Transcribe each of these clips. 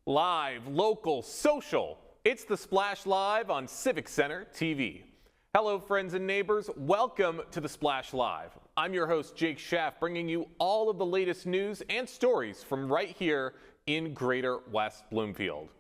Live, local, social. It's the Splash Live on Civic Center TV. Hello, friends and neighbors. Welcome to the Splash Live. I'm your host, Jake Schaff, bringing you all of the latest news and stories from right here in Greater West Bloomfield.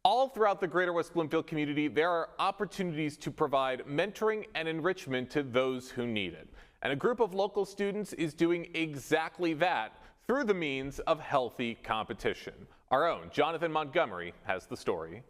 All throughout the Greater West Bloomfield community, there are opportunities to provide mentoring and enrichment to those who need it. And a group of local students is doing exactly that through the means of healthy competition. Our own Jonathan Montgomery has the story.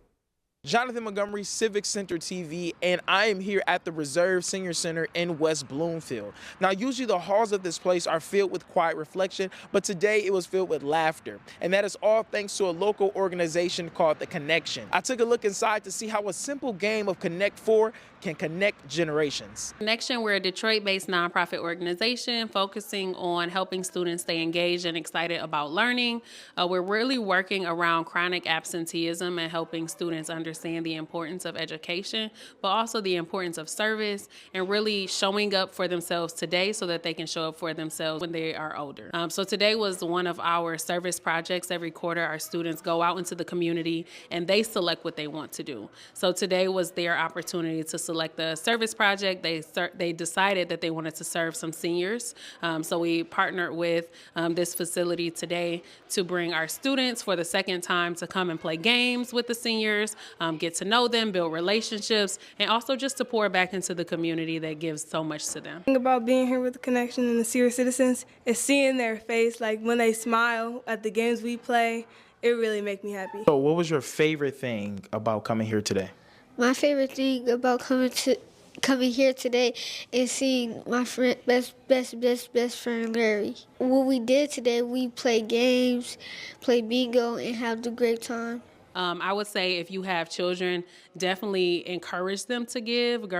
Jonathan Montgomery, Civic Center TV, and I am here at the Reserve Senior Center in West Bloomfield. Now, usually the halls of this place are filled with quiet reflection, but today it was filled with laughter. And that is all thanks to a local organization called The Connection. I took a look inside to see how a simple game of Connect 4 can connect generations. Connection, we're a Detroit-based nonprofit organization focusing on helping students stay engaged and excited about learning. We're really working around chronic absenteeism and helping students understand the importance of education, but also the importance of service and really showing up for themselves today so that they can show up for themselves when they are older. So today was one of our service projects. Every quarter, our students go out into the community and they select what they want to do. So today was their opportunity to select the service project. They decided that they wanted to serve some seniors. So we partnered with this facility today to bring our students for the second time to come and play games with the seniors, get to know them, build relationships, and also just to pour back into the community that gives so much to them. The thing about being here with the Connection and the senior citizens is seeing their face, like when they smile at the games we play, it really makes me happy. So what was your favorite thing about coming here today? My favorite thing about coming here today is seeing my best friend Larry. What we did today, we played games, played bingo, and had a great time. I would say if you have children, definitely encourage them to give.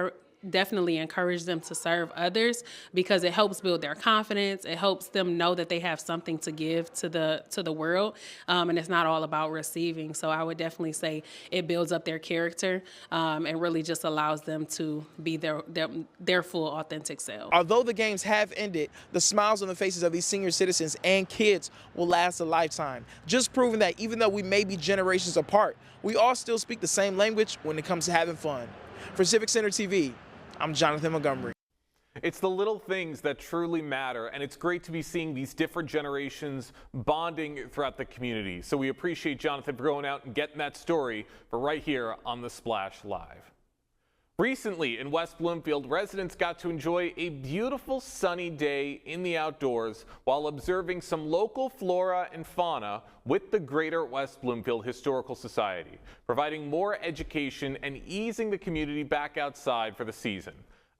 Definitely encourage them to serve others because it helps build their confidence. It helps them know that they have something to give to the world, and it's not all about receiving. So I would definitely say it builds up their character and really just allows them to be their full authentic self. Although the games have ended, the smiles on the faces of these senior citizens and kids will last a lifetime, just proving that even though we may be generations apart, we all still speak the same language when it comes to having fun. For Civic Center TV, I'm Jonathan Montgomery. It's the little things that truly matter, and it's great to be seeing these different generations bonding throughout the community. So we appreciate Jonathan for going out and getting that story for right here on the Splash Live. Recently in West Bloomfield, residents got to enjoy a beautiful sunny day in the outdoors while observing some local flora and fauna with the Greater West Bloomfield Historical Society, providing more education and easing the community back outside for the season.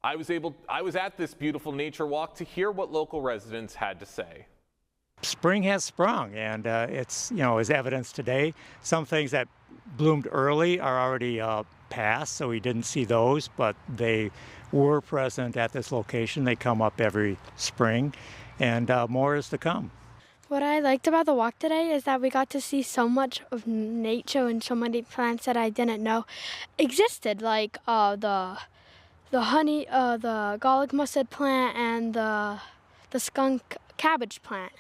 I was at this beautiful nature walk to hear what local residents had to say. Spring has sprung, and it's, as evidence today. Some things that bloomed early are already past, so we didn't see those, but they were present at this location. They come up every spring, and more is to come. What I liked about the walk today is that we got to see so much of nature and so many plants that I didn't know existed, like the honey, the garlic mustard plant, and the skunk cabbage plant.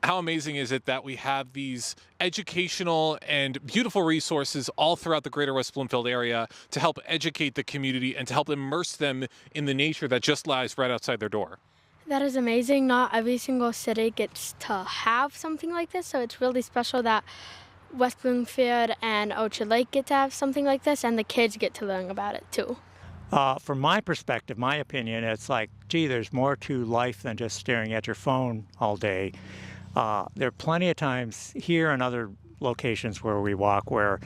How amazing is it that we have these educational and beautiful resources all throughout the Greater West Bloomfield area to help educate the community and to help immerse them in the nature that just lies right outside their door? That is amazing. Not every single city gets to have something like this, so it's really special that West Bloomfield and Orchard Lake get to have something like this, and the kids get to learn about it too. From my perspective, my opinion, it's like, gee, there's more to life than just staring at your phone all day. There are plenty of times here and other locations where we walk where,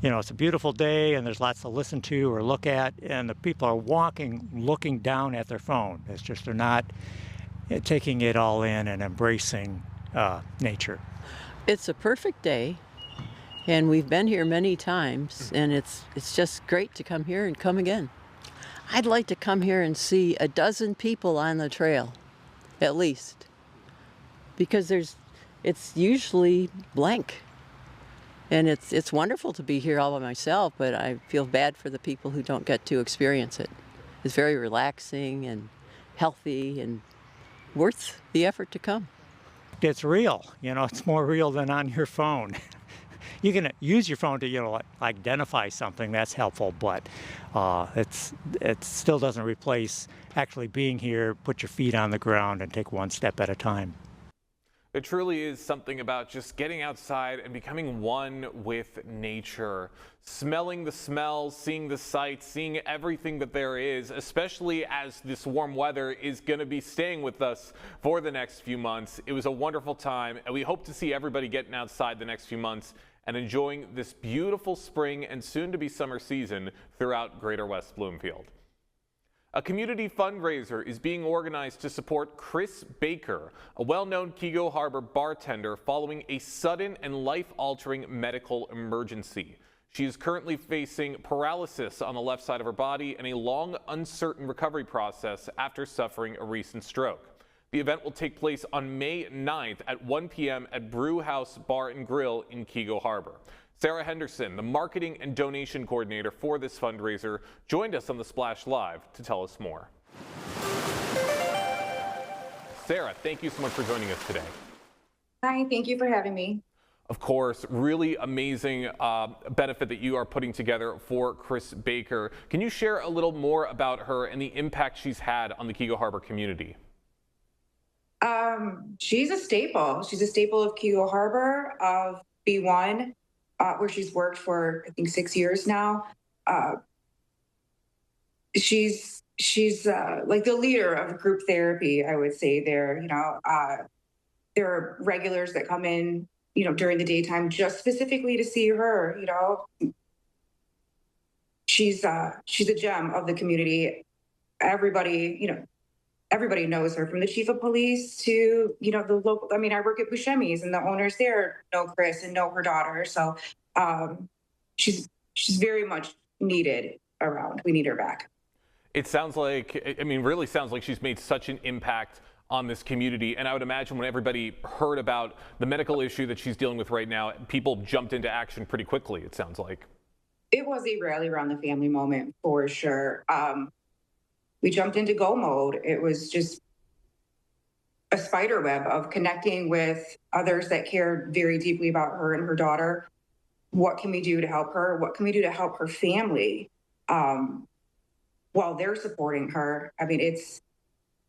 it's a beautiful day and there's lots to listen to or look at, and the people are walking, looking down at their phone. It's just they're not taking it all in and embracing nature. It's a perfect day, and we've been here many times, and it's just great to come here and come again. I'd like to come here and see a dozen people on the trail, at least. Because it's usually blank, and it's wonderful to be here all by myself, but I feel bad for the people who don't get to experience it. It's very relaxing and healthy and worth the effort to come. It's real, it's more real than on your phone. You can use your phone to, like identify something. That's helpful, but it still doesn't replace actually being here, put your feet on the ground, and take one step at a time. It truly is something about just getting outside and becoming one with nature, smelling the smells, seeing the sights, seeing everything that there is, especially as this warm weather is going to be staying with us for the next few months. It was a wonderful time, and we hope to see everybody getting outside the next few months and enjoying this beautiful spring and soon to be summer season throughout Greater West Bloomfield. A community fundraiser is being organized to support Chris Baker, a well-known Keego Harbor bartender, following a sudden and life-altering medical emergency. She is currently facing paralysis on the left side of her body and a long, uncertain recovery process after suffering a recent stroke. The event will take place on May 9th at 1 p.m. at Brew House Bar and Grill in Keego Harbor. Sarah Henderson, the marketing and donation coordinator for this fundraiser, joined us on the Splash Live to tell us more. Sarah, thank you so much for joining us today. Hi, thank you for having me. Of course, really amazing benefit that you are putting together for Chris Baker. Can you share a little more about her and the impact she's had on the Keego Harbor community? She's a staple. She's a staple of Keego Harbor, of B1. Where she's worked for, I think, 6 years now. She's like the leader of group therapy, I would say there. There are regulars that come in, during the daytime just specifically to see her. She's a gem of the community. Everybody knows her, from the chief of police to, the local. I mean, I work at Buscemi's, and the owners there know Chris and know her daughter. So she's very much needed around. We need her back. It sounds like, really sounds like she's made such an impact on this community. And I would imagine when everybody heard about the medical issue that she's dealing with right now, people jumped into action pretty quickly, it sounds like. It was a rally around the family moment for sure. We jumped into go mode. It was just a spider web of connecting with others that cared very deeply about her and her daughter. What can we do to help her? What can we do to help her family while they're supporting her? I mean,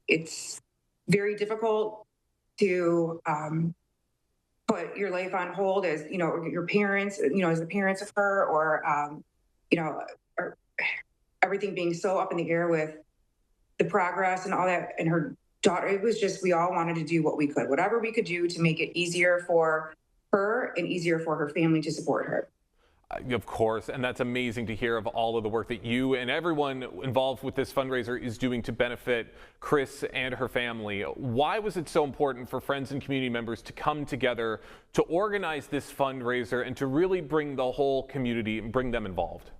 it's very difficult to put your life on hold as, your parents, as the parents of her, or, or everything being so up in the air with the progress and all that, and her daughter. It was just, we all wanted to do what we could, whatever we could do to make it easier for her and easier for her family to support her. Of course, and that's amazing to hear of all of the work that you and everyone involved with this fundraiser is doing to benefit Chris and her family. Why was it so important for friends and community members to come together to organize this fundraiser and to really bring the whole community and bring them involved?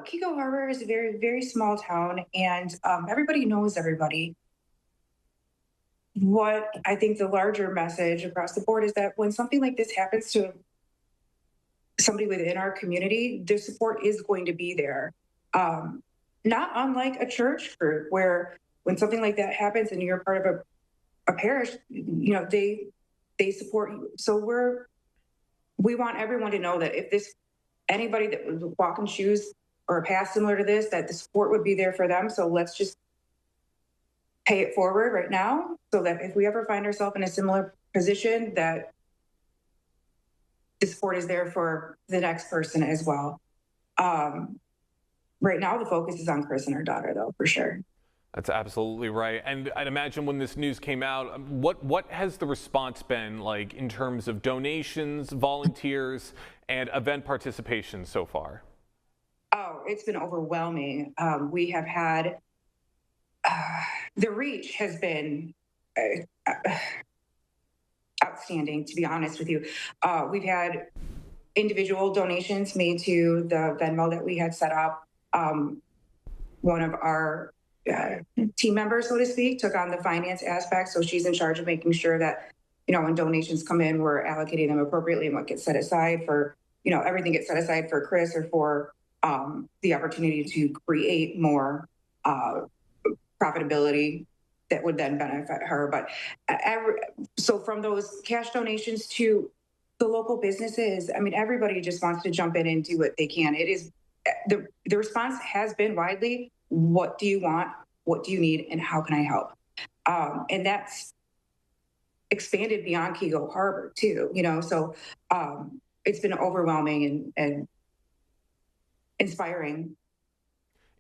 Keego Harbor is a very, very small town, and everybody knows everybody. What I think the larger message across the board is that when something like this happens to somebody within our community, the support is going to be there. Not unlike a church group, where when something like that happens and you're part of a parish, they support you. So we want everyone to know that if anybody that would walk in shoes or a path similar to this, that the support would be there for them. So let's just pay it forward right now, so that if we ever find ourselves in a similar position, that the support is there for the next person as well. Right now, the focus is on Chris and her daughter, though, for sure. That's absolutely right. And I'd imagine when this news came out, what has the response been like in terms of donations, volunteers, and event participation so far? Oh, it's been overwhelming. We have had, the reach has been outstanding, to be honest with you. We've had individual donations made to the Venmo that we had set up. One of our team members, so to speak, took on the finance aspect. So she's in charge of making sure that, when donations come in, we're allocating them appropriately, and what gets set aside for, everything gets set aside for Chris, or for the opportunity to create more profitability that would then benefit her. But so from those cash donations to the local businesses, I mean, everybody just wants to jump in and do what they can. It is the response has been widely, what do you want? What do you need? And how can I help? And that's expanded beyond Kego Harbor too, so it's been overwhelming and inspiring.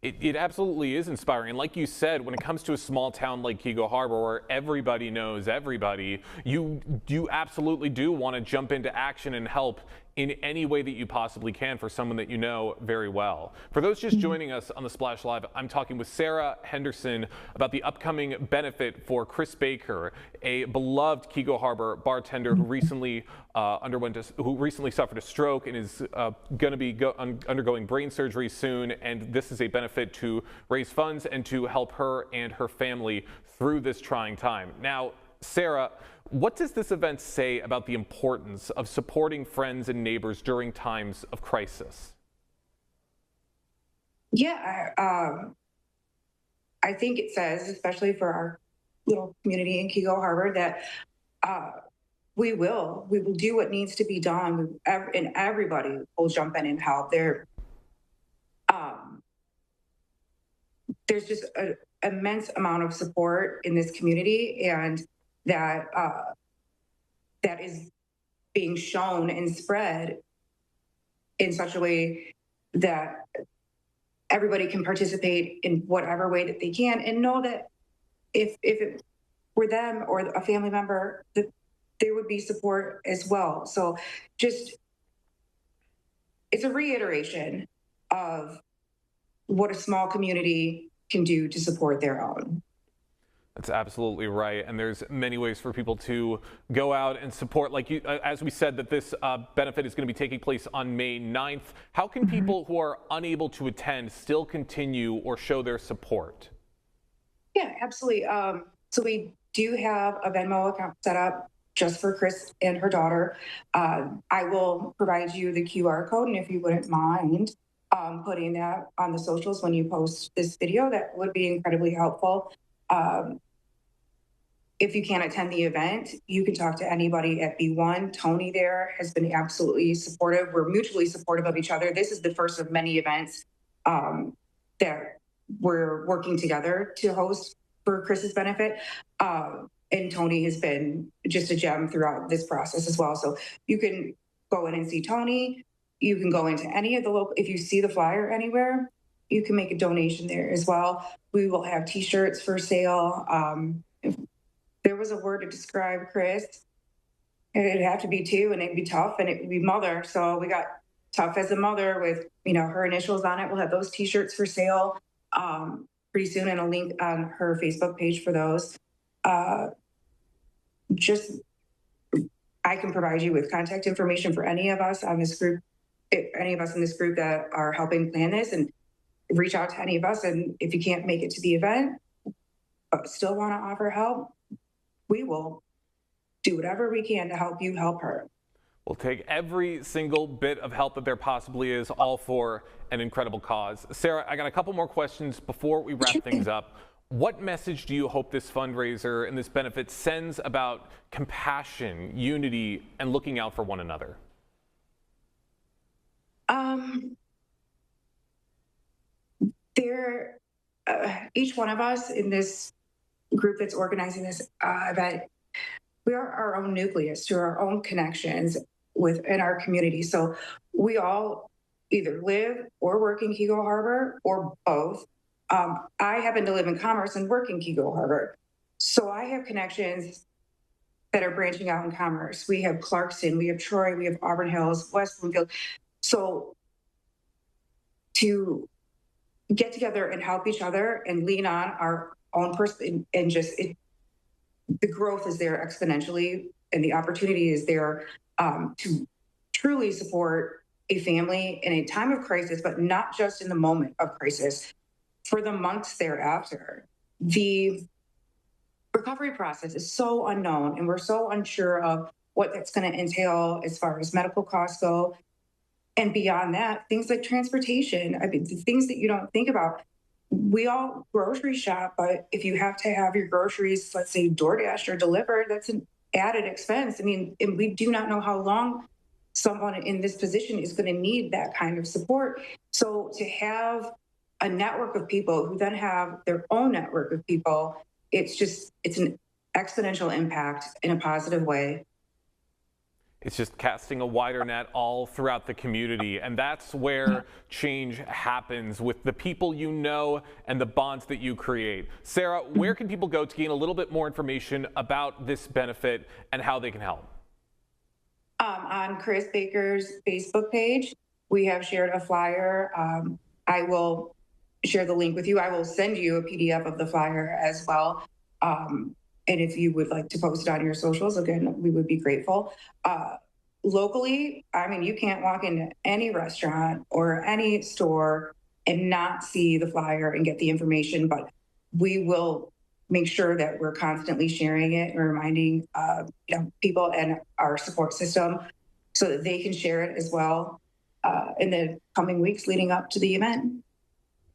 It absolutely is inspiring. And like you said, when it comes to a small town like Kego Harbor where everybody knows everybody, you absolutely do want to jump into action and help in any way that you possibly can for someone that you know very well. For those just joining us on the Splash Live, I'm talking with Sarah Henderson about the upcoming benefit for Chris Baker, a beloved Kego Harbor bartender who recently suffered a stroke and is going to be undergoing brain surgery soon. And this is a benefit to raise funds and to help her and her family through this trying time. Now, Sarah, what does this event say about the importance of supporting friends and neighbors during times of crisis? Yeah, I think it says, especially for our little community in Kego Harbor, that we will do what needs to be done, and everybody will jump in and help. There's just an immense amount of support in this community, and that is being shown and spread in such a way that everybody can participate in whatever way that they can, and know that if it were them or a family member, that there would be support as well. So just, it's a reiteration of what a small community can do to support their own. That's absolutely right. And there's many ways for people to go out and support. Like you, as we said, that this benefit is going to be taking place on May 9th. How can people who are unable to attend still continue or show their support? Yeah, absolutely. So we do have a Venmo account set up just for Chris and her daughter. I will provide you the QR code, and if you wouldn't mind putting that on the socials when you post this video, that would be incredibly helpful. If you can't attend the event, you can talk to anybody at B1. Tony there has been absolutely supportive. We're mutually supportive of each other. This is the first of many events that we're working together to host for Chris's benefit. And Tony has been just a gem throughout this process as well. So you can go in and see Tony. You can go into any of the local, if you see the flyer anywhere, you can make a donation there as well. We will have t-shirts for sale. If there was a word to describe Chris, it'd have to be two, and it'd be tough, and it would be mother. So we got tough as a mother with, her initials on it. We'll have those t-shirts for sale pretty soon, and a link on her Facebook page for those. I can provide you with contact information for any of us on this group, any of us in this group that are helping plan this, and reach out to any of us. And if you can't make it to the event, but still want to offer help, we will do whatever we can to help you help her. We'll take every single bit of help that there possibly is, all for an incredible cause. Sarah, I got a couple more questions before we wrap things up. What message do you hope this fundraiser and this benefit sends about compassion, unity, and looking out for one another? Each one of us in this group that's organizing this event, we are our own nucleus to our own connections within our community. So we all either live or work in Kego Harbor, or both. I happen to live in Commerce and work in Kego Harbor. So I have connections that are branching out in Commerce. We have Clarkson, we have Troy, we have Auburn Hills, West Bloomfield. So to get together and help each other and lean on our own person, and just the growth is there exponentially, and the opportunity is there to truly support a family in a time of crisis, but not just in the moment of crisis, for the months thereafter. The recovery process is so unknown, and we're so unsure of what that's going to entail as far as medical costs go. And beyond that, things like transportation, I mean, the things that you don't think about. We all grocery shop, but if you have to have your groceries, let's say DoorDash or delivered, that's an added expense. I mean, and we do not know how long someone in this position is going to need that kind of support. So to have a network of people who then have their own network of people, it's an exponential impact in a positive way. It's just casting a wider net all throughout the community. And that's where change happens, with the people you know and the bonds that you create. Sarah, where can people go to gain a little bit more information about this benefit and how they can help? On Chris Baker's Facebook page, we have shared a flyer. I will share the link with you. I will send you a PDF of the flyer as well. And if you would like to post it on your socials, again, we would be grateful. Locally, I mean, you can't walk into any restaurant or any store and not see the flyer and get the information, but we will make sure that we're constantly sharing it and reminding people and our support system so that they can share it as well in the coming weeks leading up to the event.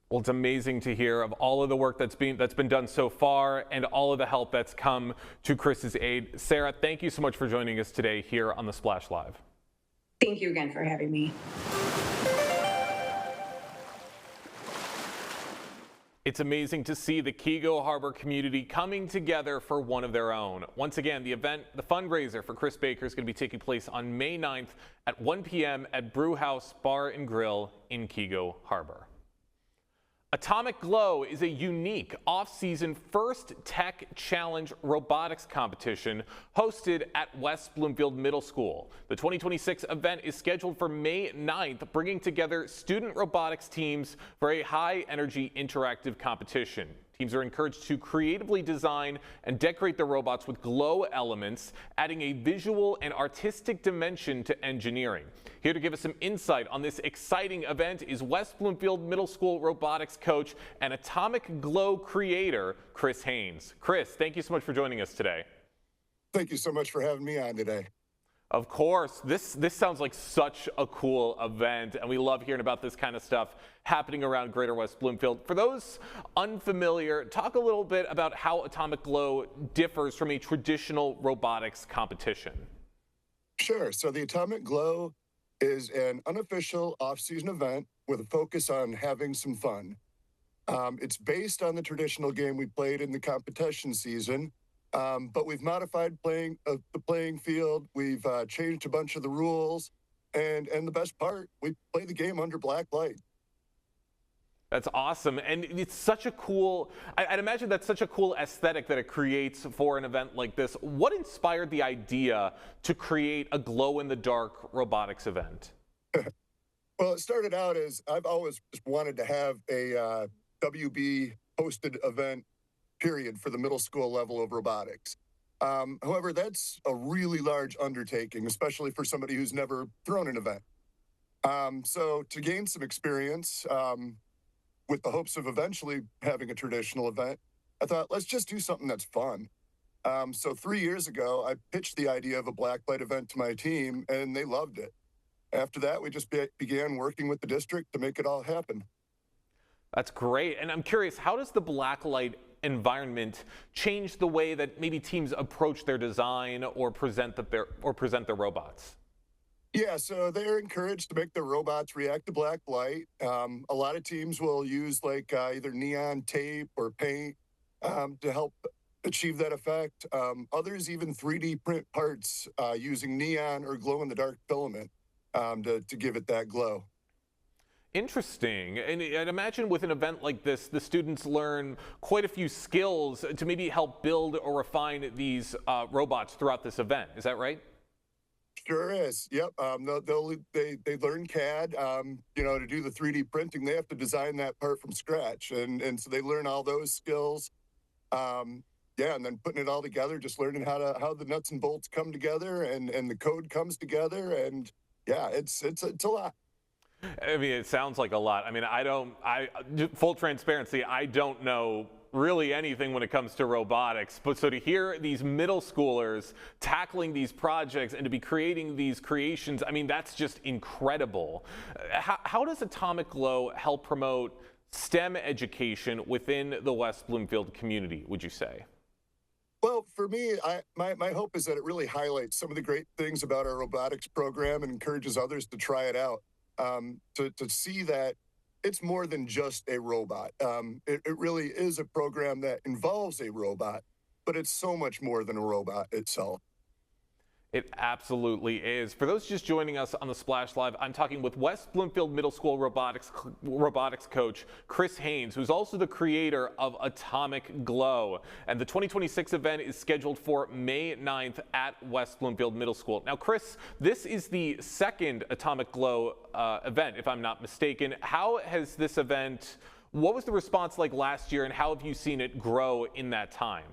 Well, it's amazing to hear of all of the work that's been done so far and all of the help that's come to Chris's aid. Sarah, thank you so much for joining us today here on the Splash Live. Thank you again for having me. It's amazing to see the Keego Harbor community coming together for one of their own. Once again, the fundraiser for Chris Baker is going to be taking place on May 9th at 1 p.m. at Brew House Bar and Grill in Keego Harbor. Atomic Glow is a unique off-season first tech challenge robotics competition hosted at West Bloomfield Middle School. The 2026 event is scheduled for May 9th, bringing together student robotics teams for a high-energy interactive competition. Teams are encouraged to creatively design and decorate their robots with glow elements, adding a visual and artistic dimension to engineering. Here to give us some insight on this exciting event is West Bloomfield Middle School robotics coach and Atomic Glow creator, Chris Haynes. Chris, thank you so much for joining us today. Thank you so much for having me on today. Of course, this sounds like such a cool event, and we love hearing about this kind of stuff happening around Greater West Bloomfield. For those unfamiliar, talk a little bit about how Atomic Glow differs from a traditional robotics competition. Sure. So the Atomic Glow is an unofficial off-season event with a focus on having some fun. It's based on the traditional game we played in the competition season. But we've modified the playing field. We've changed a bunch of the rules, and the best part, we play the game under black light. That's awesome, and it's such a cool. I'd imagine that's such a cool aesthetic that it creates for an event like this. What inspired the idea to create a glow-in-the-dark robotics event? Well, it started out as I've always just wanted to have a WB hosted event, period, for the middle school level of robotics. However, that's a really large undertaking, especially for somebody who's never thrown an event. So to gain some experience, with the hopes of eventually having a traditional event, I thought, let's just do something that's fun. So 3 years ago, I pitched the idea of a blacklight event to my team, and they loved it. After that, we just began working with the district to make it all happen. That's great. And I'm curious, how does the blacklight environment change the way that maybe teams approach their design or present their robots? Yeah, so they're encouraged to make their robots react to black light. A lot of teams will use either neon tape or paint to help achieve that effect. Others even 3D print parts using neon or glow-in-the-dark filament to give it that glow. Interesting. And I'd imagine with an event like this, the students learn quite a few skills to maybe help build or refine these robots throughout this event. Is that right? Sure is. Yep. They learn CAD. To do the 3D printing, they have to design that part from scratch, and so they learn all those skills. And then putting it all together, just learning how the nuts and bolts come together, and the code comes together, and yeah, it's a lot. I mean, it sounds like a lot. I mean, full transparency, I don't know really anything when it comes to robotics, but so to hear these middle schoolers tackling these projects and to be creating these creations, I mean, that's just incredible. How does Atomic Glow help promote STEM education within the West Bloomfield community, would you say? Well, for me, my hope is that it really highlights some of the great things about our robotics program and encourages others to try it out. To see that it's more than just a robot. It really is a program that involves a robot, but it's so much more than a robot itself. It absolutely is. For those just joining us on the Splash Live, I'm talking with West Bloomfield Middle School robotics coach Chris Haynes, who's also the creator of Atomic Glow. And the 2026 event is scheduled for May 9th at West Bloomfield Middle School. Now, Chris, this is the second Atomic Glow event, if I'm not mistaken. How has this event, what was the response like last year, and how have you seen it grow in that time?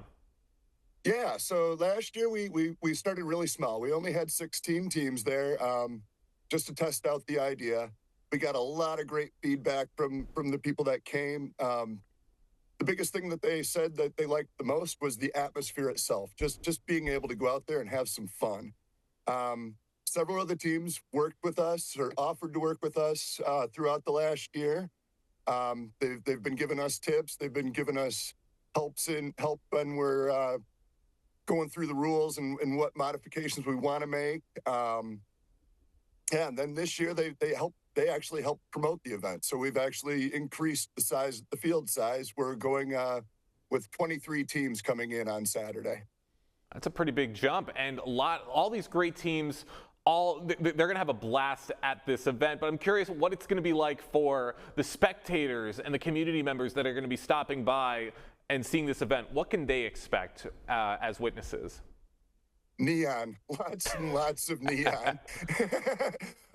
Yeah, so last year we started really small. We only had 16 teams there, just to test out the idea. We got a lot of great feedback from the people that came. The biggest thing that they said that they liked the most was the atmosphere itself, just being able to go out there and have some fun. Several of the teams worked with us or offered to work with us throughout the last year. They've been giving us tips. They've been giving us help when we're going through the rules and what modifications we want to make. And then this year they actually helped promote the event. So we've actually increased the field size. We're going with 23 teams coming in on Saturday. That's a pretty big jump, and all these great teams, they're going to have a blast at this event. But I'm curious what it's going to be like for the spectators and the community members that are going to be stopping by and seeing this event. What can they expect as witnesses? Neon, lots and lots of neon.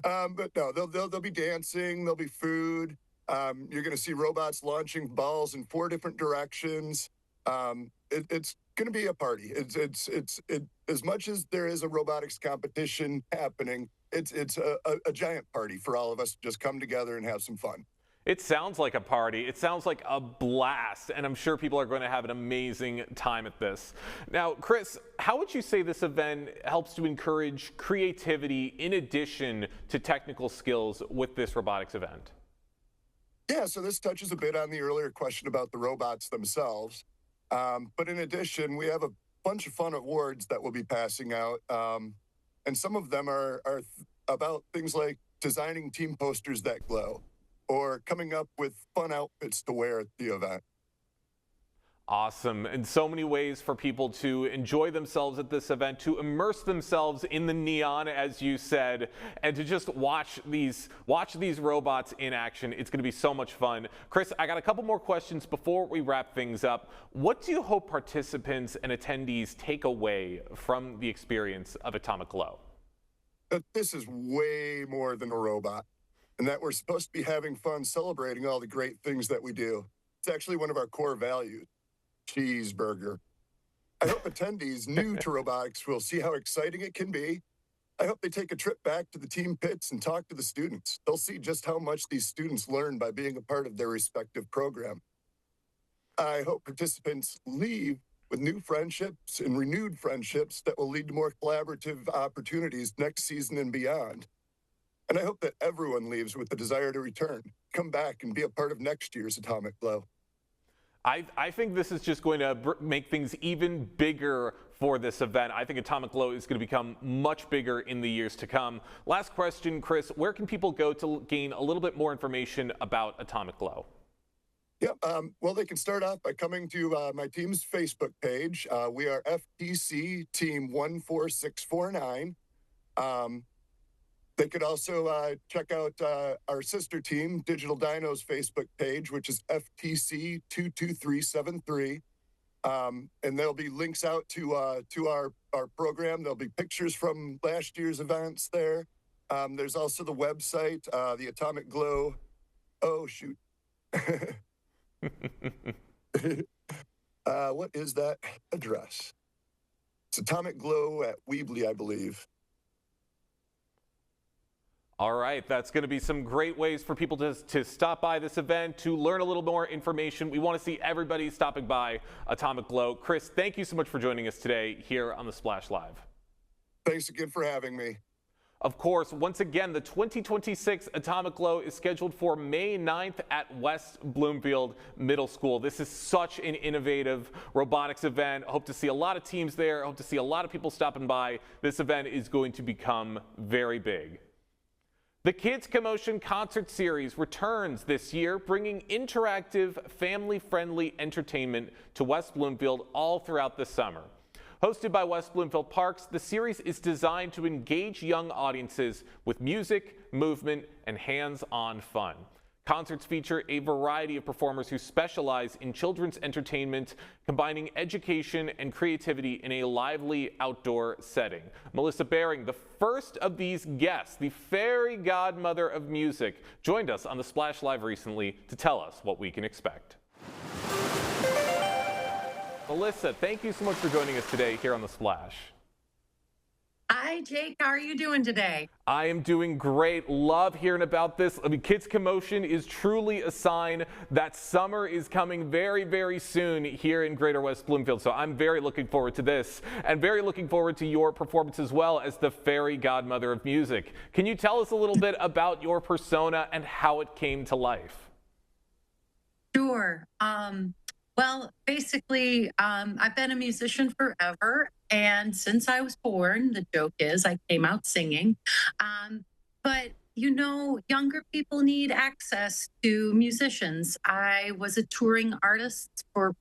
But no, they'll be dancing. There'll be food. You're going to see robots launching balls in 4 different directions. It's going to be a party. It's as much as there is a robotics competition happening, it's a giant party for all of us to just come together and have some fun. It sounds like a party. It sounds like a blast, and I'm sure people are going to have an amazing time at this. Now, Chris, how would you say this event helps to encourage creativity in addition to technical skills with this robotics event? Yeah, so this touches a bit on the earlier question about the robots themselves. But in addition, we have a bunch of fun awards that we'll be passing out. And some of them are about things like designing team posters that glow, or coming up with fun outfits to wear at the event. Awesome. And so many ways for people to enjoy themselves at this event, to immerse themselves in the neon, as you said, and to just watch these robots in action. It's going to be so much fun. Chris, I got a couple more questions before we wrap things up. What do you hope participants and attendees take away from the experience of Atomic Glow? That this is way more than a robot, and that we're supposed to be having fun celebrating all the great things that we do. It's actually one of our core values. Cheeseburger. I hope attendees new to robotics will see how exciting it can be. I hope they take a trip back to the team pits and talk to the students. They'll see just how much these students learn by being a part of their respective program. I hope participants leave with new friendships and renewed friendships that will lead to more collaborative opportunities next season and beyond. And I hope that everyone leaves with the desire to return, come back, and be a part of next year's Atomic Glow. I think this is just going to make things even bigger for this event. I think Atomic Glow is going to become much bigger in the years to come. Last question, Chris, where can people go to gain a little bit more information about Atomic Glow? Yep. Well, they can start off by coming to my team's Facebook page. We are FTC Team 14649. They could also check out our sister team, Digital Dino's Facebook page, which is FTC 22373. And there'll be links out to our program. There'll be pictures from last year's events there. There's also the website, the Atomic Glow. Oh, shoot. What is that address? It's Atomic Glow at Weebly, I believe. All right, that's going to be some great ways for people to stop by this event, to learn a little more information. We want to see everybody stopping by Atomic Glow. Chris, thank you so much for joining us today here on the Splash Live. Thanks again for having me. Of course, once again, the 2026 Atomic Glow is scheduled for May 9th at West Bloomfield Middle School. This is such an innovative robotics event. I hope to see a lot of teams there. I hope to see a lot of people stopping by. This event is going to become very big. The Kids Commotion Concert Series returns this year, bringing interactive, family-friendly entertainment to West Bloomfield all throughout the summer. Hosted by West Bloomfield Parks, the series is designed to engage young audiences with music, movement, and hands-on fun. Concerts feature a variety of performers who specialize in children's entertainment, combining education and creativity in a lively outdoor setting. Melissa Baring, the first of these guests, the fairy godmother of music, joined us on the Splash Live recently to tell us what we can expect. Melissa, thank you so much for joining us today here on The Splash. Hi, Jake. How are you doing today? I am doing great. Love hearing about this. I mean, Kids Commotion is truly a sign that summer is coming very, very soon here in Greater West Bloomfield. So I'm very looking forward to this and very looking forward to your performance as well as the fairy godmother of music. Can you tell us a little bit about your persona and how it came to life? Sure. Well, basically, I've been a musician forever. And since I was born, the joke is I came out singing. But, you know, younger people need access to musicians. I was a touring artist for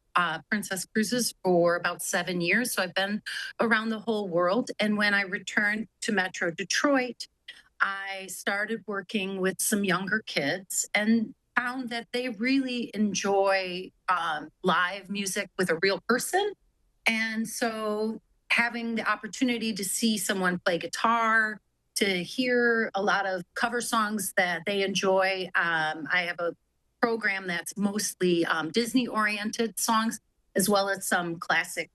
Princess Cruises for about 7 years. So I've been around the whole world. And when I returned to Metro Detroit, I started working with some younger kids and found that they really enjoy live music with a real person. And so having the opportunity to see someone play guitar, to hear a lot of cover songs that they enjoy. I have a program that's mostly Disney-oriented songs, as well as some classic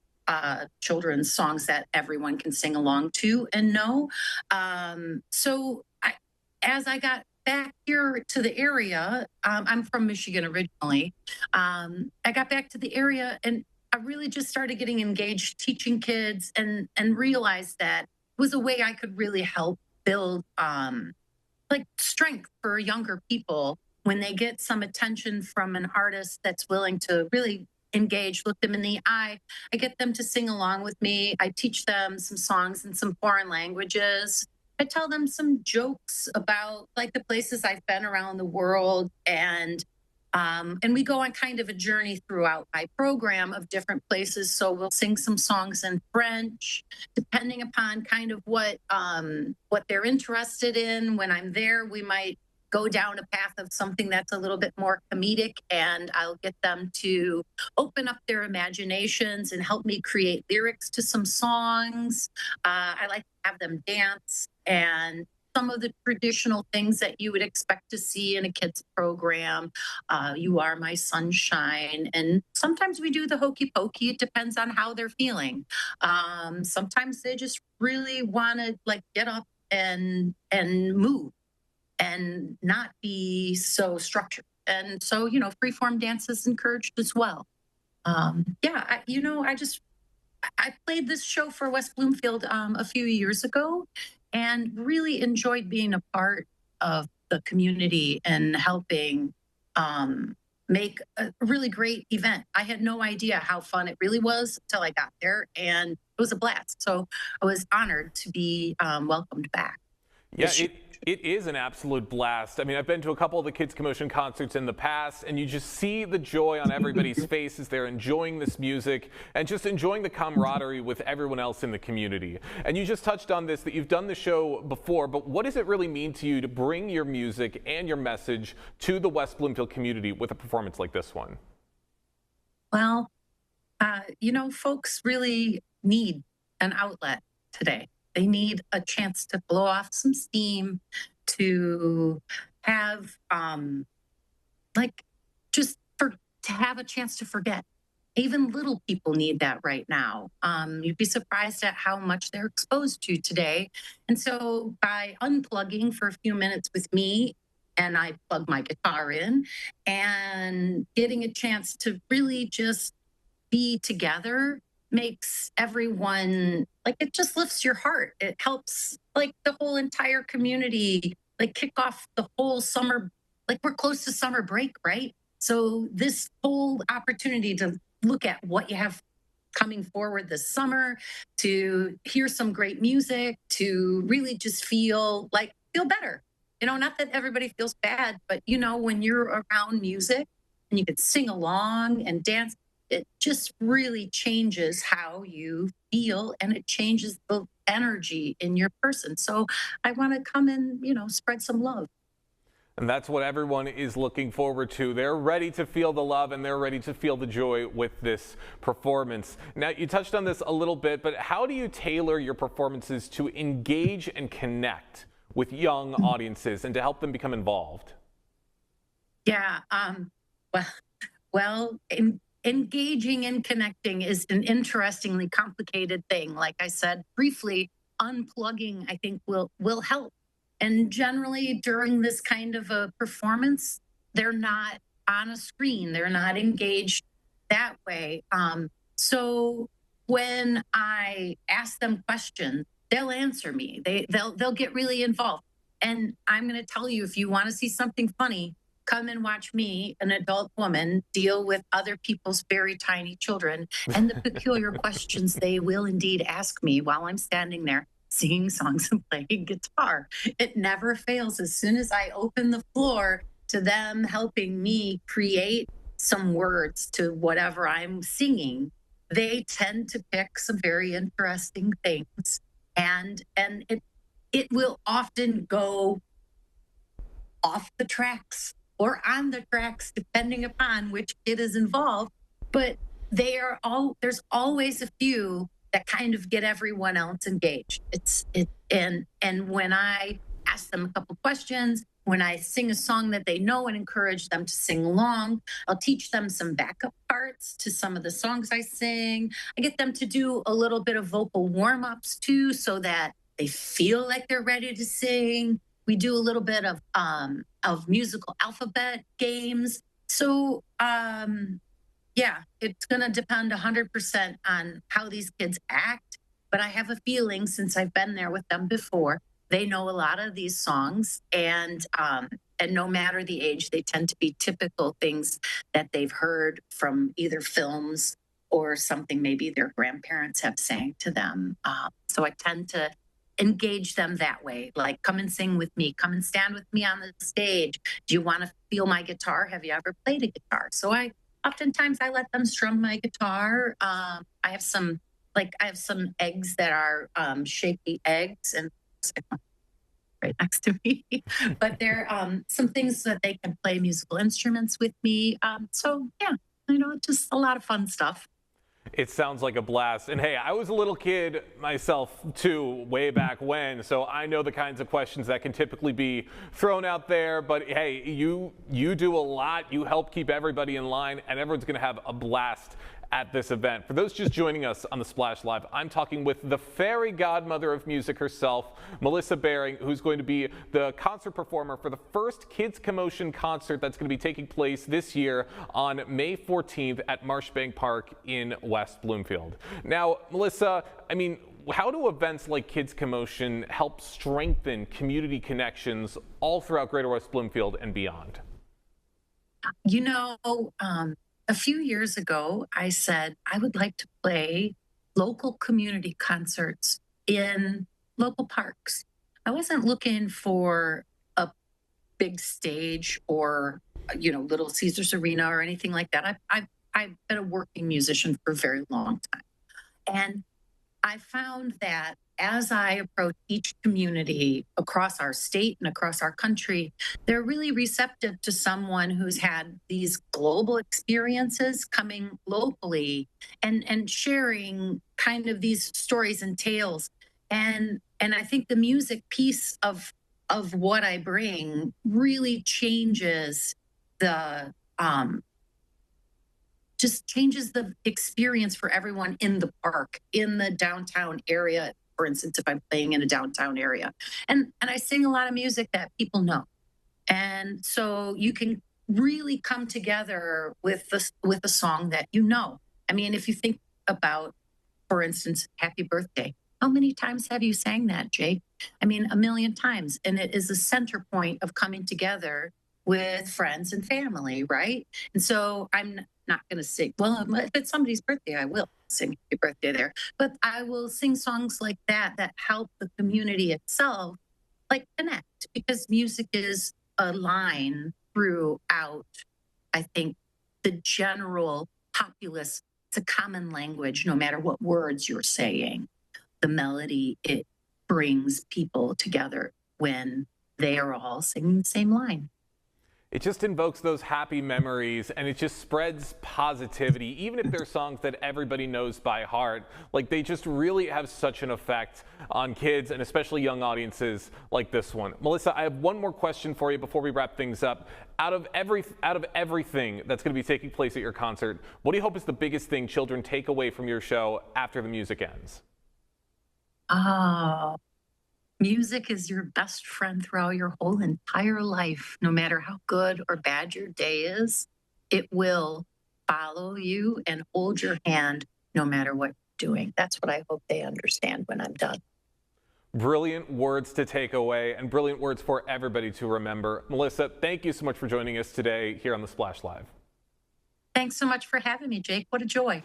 children's songs that everyone can sing along to and know. As I got back here to the area, I'm from Michigan originally. I got back to the area and I really just started getting engaged teaching kids and realized that it was a way I could really help build like strength for younger people when they get some attention from an artist that's willing to really engage, look them in the eye. I get them to sing along with me. I teach them some songs in some foreign languages. I tell them some jokes about like the places I've been around the world, and we go on kind of a journey throughout my program of different places. So we'll sing some songs in French, depending upon kind of what they're interested in. When I'm there, we might go down a path of something that's a little bit more comedic, and I'll get them to open up their imaginations and help me create lyrics to some songs. I like to have them dance and some of the traditional things that you would expect to see in a kids program. You Are My Sunshine. And sometimes we do the hokey pokey. It depends on how they're feeling. Sometimes they just really want to like get up and move and not be so structured. And so, you know, freeform dance is encouraged as well. I played this show for West Bloomfield a few years ago and really enjoyed being a part of the community and helping make a really great event. I had no idea how fun it really was until I got there, and it was a blast. So I was honored to be welcomed back. Yeah, it is an absolute blast. I mean, I've been to a couple of the Kids Commotion concerts in the past, and you just see the joy on everybody's face as they're enjoying this music and just enjoying the camaraderie with everyone else in the community. And you just touched on this, that you've done the show before, but what does it really mean to you to bring your music and your message to the West Bloomfield community with a performance like this one? Well, folks really need an outlet today. They need a chance to blow off some steam, to have to have a chance to forget. Even little people need that right now. You'd be surprised at how much they're exposed to today. And so by unplugging for a few minutes with me, and I plug my guitar in, and getting a chance to really just be together makes everyone, like, it just lifts your heart. It helps, like, the whole entire community, like, kick off the whole summer. Like, we're close to summer break, right? So this whole opportunity to look at what you have coming forward this summer, to hear some great music, to really just feel better. Not that everybody feels bad, but when you're around music and you could sing along and dance, it just really changes how you feel, and it changes the energy in your person. So I want to come and, spread some love. And that's what everyone is looking forward to. They're ready to feel the love and they're ready to feel the joy with this performance. Now, you touched on this a little bit, but how do you tailor your performances to engage and connect with young audiences and to help them become involved? Yeah. Well, engaging and connecting is an interestingly complicated thing. Like I said briefly, unplugging, I think, will help. And generally, during this kind of a performance, they're not on a screen, they're not engaged that way. So when I ask them questions, they'll answer me. They'll get really involved. And I'm going to tell you, if you want to see something funny, come and watch me, an adult woman, deal with other people's very tiny children and the peculiar questions they will indeed ask me while I'm standing there singing songs and playing guitar. It never fails. As soon as I open the floor to them helping me create some words to whatever I'm singing, they tend to pick some very interesting things. And it will often go off the tracks or on the tracks, depending upon which kid is involved. But there's always a few that kind of get everyone else engaged. And when I ask them a couple questions, when I sing a song that they know and encourage them to sing along, I'll teach them some backup parts to some of the songs I sing. I get them to do a little bit of vocal warm-ups too, so that they feel like they're ready to sing. We do a little bit of musical alphabet games. So yeah, it's going to depend 100% on how these kids act. But I have a feeling, since I've been there with them before, they know a lot of these songs, and no matter the age, they tend to be typical things that they've heard from either films or something maybe their grandparents have sang to them. So I tend to engage them that way, like, come and sing with me, come and stand with me on the stage. Do you want to feel my guitar? Have you ever played a guitar? So oftentimes I let them strum my guitar. I have some eggs that are shaky eggs, and right next to me. But they're some things so that they can play musical instruments with me. So yeah, just a lot of fun stuff. It sounds like a blast. And hey, I was a little kid myself too, way back when, so I know the kinds of questions that can typically be thrown out there. But hey, you do a lot. You help keep everybody in line, and everyone's going to have a blast at this event. For those just joining us on the Splash Live, I'm talking with the fairy godmother of music herself, Melissa Baring, who's going to be the concert performer for the first Kids Commotion concert that's going to be taking place this year on May 14th at Marshbank Park in West Bloomfield. Now, Melissa, how do events like Kids Commotion help strengthen community connections all throughout Greater West Bloomfield and beyond? A few years ago, I said I would like to play local community concerts in local parks. I wasn't looking for a big stage or, Little Caesars Arena or anything like that. I've been a working musician for a very long time. And I found that as I approach each community across our state and across our country, they're really receptive to someone who's had these global experiences coming locally and sharing kind of these stories and tales. And I think the music piece of what I bring really changes the just changes the experience for everyone in the park, in the downtown area. For instance, if I'm playing in a downtown area, and I sing a lot of music that people know, and so you can really come together with a song that you know. If you think about For instance, happy birthday. How many times have you sang that, Jake? I mean, a million times. And it is a center point of coming together with friends and family, right? And so I'm not going to sing. Well, if it's somebody's birthday, I will sing happy birthday there. But I will sing songs like that help the community itself like connect, because music is a line throughout, I think, the general populace. It's a common language, no matter what words you're saying. The melody, it brings people together when they are all singing the same line. It just invokes those happy memories, and it just spreads positivity, even if they're songs that everybody knows by heart. Like, they just really have such an effect on kids, and especially young audiences like this one. Melissa, I have one more question for you before we wrap things up. Out of everything that's going to be taking place at your concert, what do you hope is the biggest thing children take away from your show after the music ends? Oh, music is your best friend throughout your whole entire life. No matter how good or bad your day is, it will follow you and hold your hand no matter what you're doing. That's what I hope they understand when I'm done. Brilliant words to take away, and brilliant words for everybody to remember. Melissa, thank you so much for joining us today here on the Splash Live. Thanks so much for having me, Jake. What a joy.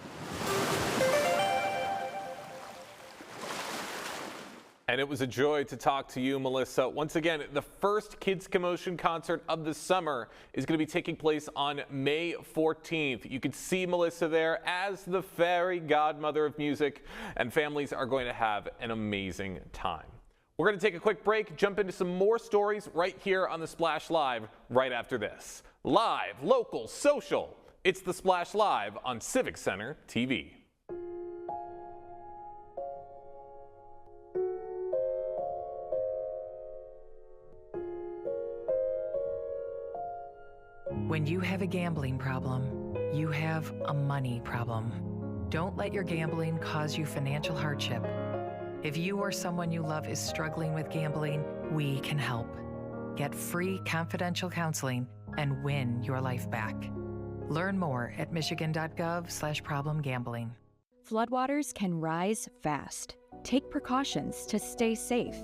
And it was a joy to talk to you, Melissa. Once again, the first Kids Commotion concert of the summer is going to be taking place on May 14th. You can see Melissa there as the fairy godmother of music, and families are going to have an amazing time. We're going to take a quick break, jump into some more stories right here on the Splash Live right after this. Live, local, social. It's the Splash Live on Civic Center TV. When you have a gambling problem, you have a money problem. Don't let your gambling cause you financial hardship. If you or someone you love is struggling with gambling, we can help. Get free confidential counseling and win your life back. Learn more at michigan.gov/problemgambling. Floodwaters can rise fast. Take precautions to stay safe.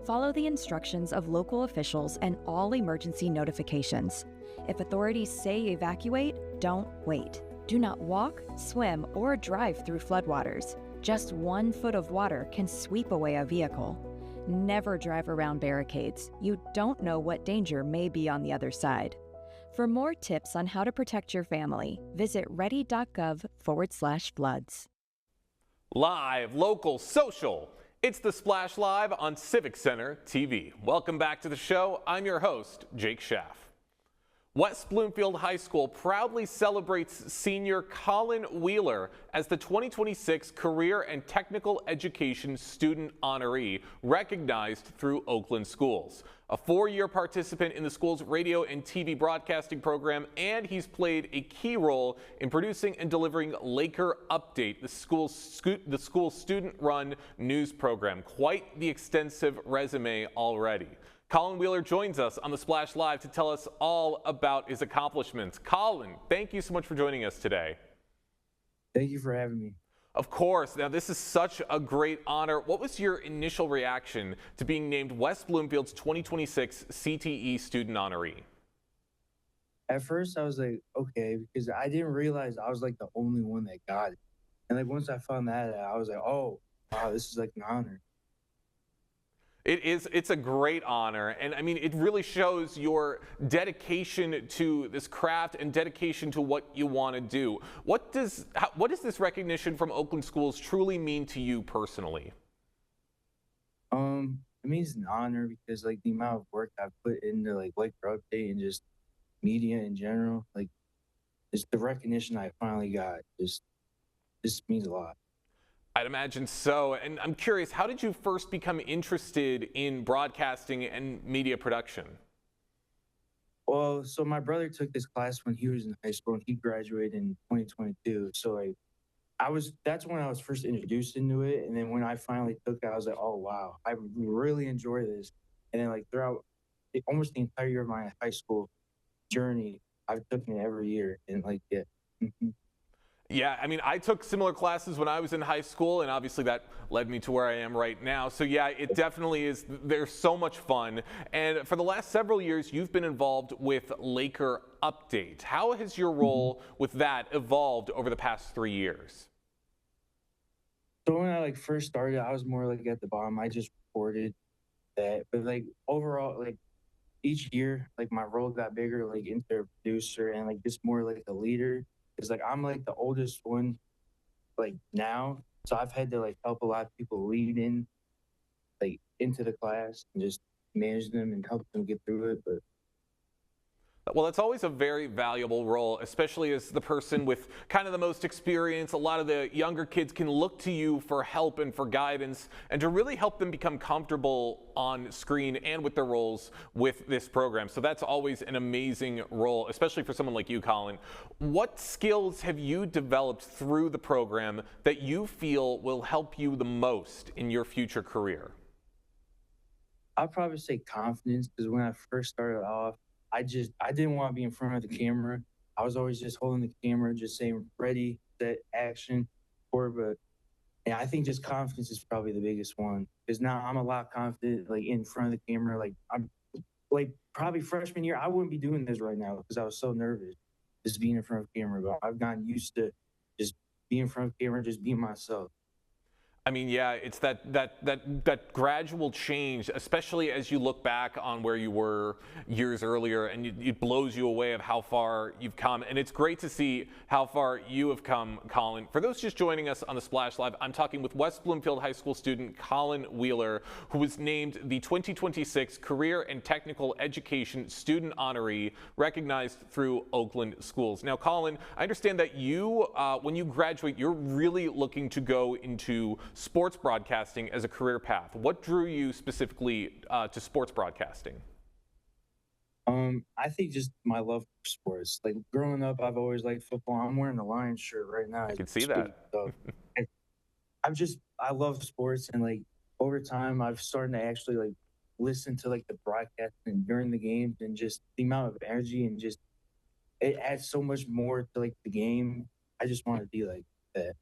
Follow the instructions of local officials and all emergency notifications. If authorities say evacuate, don't wait. Do not walk, swim, or drive through floodwaters. Just 1 foot of water can sweep away a vehicle. Never drive around barricades. You don't know what danger may be on the other side. For more tips on how to protect your family, visit ready.gov/floods. Live, local, social. It's the Splash Live on Civic Center TV. Welcome back to the show. I'm your host, Jake Schaff. West Bloomfield High School proudly celebrates senior Colin Wheeler as the 2026 Career and Technical Education Student Honoree, recognized through Oakland Schools. A 4-year participant in the school's radio and TV broadcasting program, and he's played a key role in producing and delivering Laker Update, the school's student-run news program. Quite the extensive resume already. Colin Wheeler joins us on the Splash Live to tell us all about his accomplishments. Colin, thank you so much for joining us today. Thank you for having me. Of course. Now, this is such a great honor. What was your initial reaction to being named West Bloomfield's 2026 CTE Student Honoree? At first, I was like, okay, because I didn't realize I was like the only one that got it. And like once I found that out, I was like, oh, wow, this is like an honor. It's a great honor, and I mean, it really shows your dedication to this craft and dedication to what you want to do. What does this recognition from Oakland Schools truly mean to you personally? It means an honor because like the amount of work I've put into like Laker Update and just media in general, like it's the recognition I finally got. Just means a lot. I'd imagine so. And I'm curious, how did you first become interested in broadcasting and media production? Well, so my brother took this class when he was in high school and he graduated in 2022. So like that's when I was first introduced into it. And then when I finally took it, I was like, oh, wow, I really enjoy this. And then like throughout almost the entire year of my high school journey, I've taken it every year and like, yeah. Yeah, I mean, I took similar classes when I was in high school, and obviously that led me to where I am right now. So yeah, it definitely is. There's so much fun. And for the last several years, you've been involved with Laker Update. How has your role with that evolved over the past 3 years? So when I first started, I was more at the bottom. I just reported that, but overall, each year, my role got bigger, into a producer and just more a leader. Because I'm the oldest one, now, so I've had to help a lot of people lead in, into the class and just manage them and help them get through it. But well, it's always a very valuable role, especially as the person with kind of the most experience. A lot of the younger kids can look to you for help and for guidance and to really help them become comfortable on screen and with their roles with this program. So that's always an amazing role, especially for someone like you, Colin. What skills have you developed through the program that you feel will help you the most in your future career? I'd probably say confidence, because when I first started off, I didn't want to be in front of the camera. I was always just holding the camera, just saying ready, set, action, but and I think just confidence is probably the biggest one, because now I'm a lot confident in front of the camera. I'm probably freshman year, I wouldn't be doing this right now because I was so nervous just being in front of the camera. But I've gotten used to just being in front of the camera, just being myself. I mean, yeah, it's that gradual change, especially as you look back on where you were years earlier, and it blows you away of how far you've come. And it's great to see how far you have come, Colin. For those just joining us on the Splash Live, I'm talking with West Bloomfield High School student Colin Wheeler, who was named the 2026 Career and Technical Education Student Honoree, recognized through Oakland Schools. Now, Colin, I understand that you, when you graduate, you're really looking to go into sports broadcasting as a career path. What drew you specifically to sports broadcasting? I think just my love for sports. Growing up, I've always liked football. I'm wearing the Lions shirt right now. I can see that. So I love sports, and over time, I've started to actually listen to the broadcasting during the games, and just the amount of energy, and just it adds so much more to the game. I just want to be like that.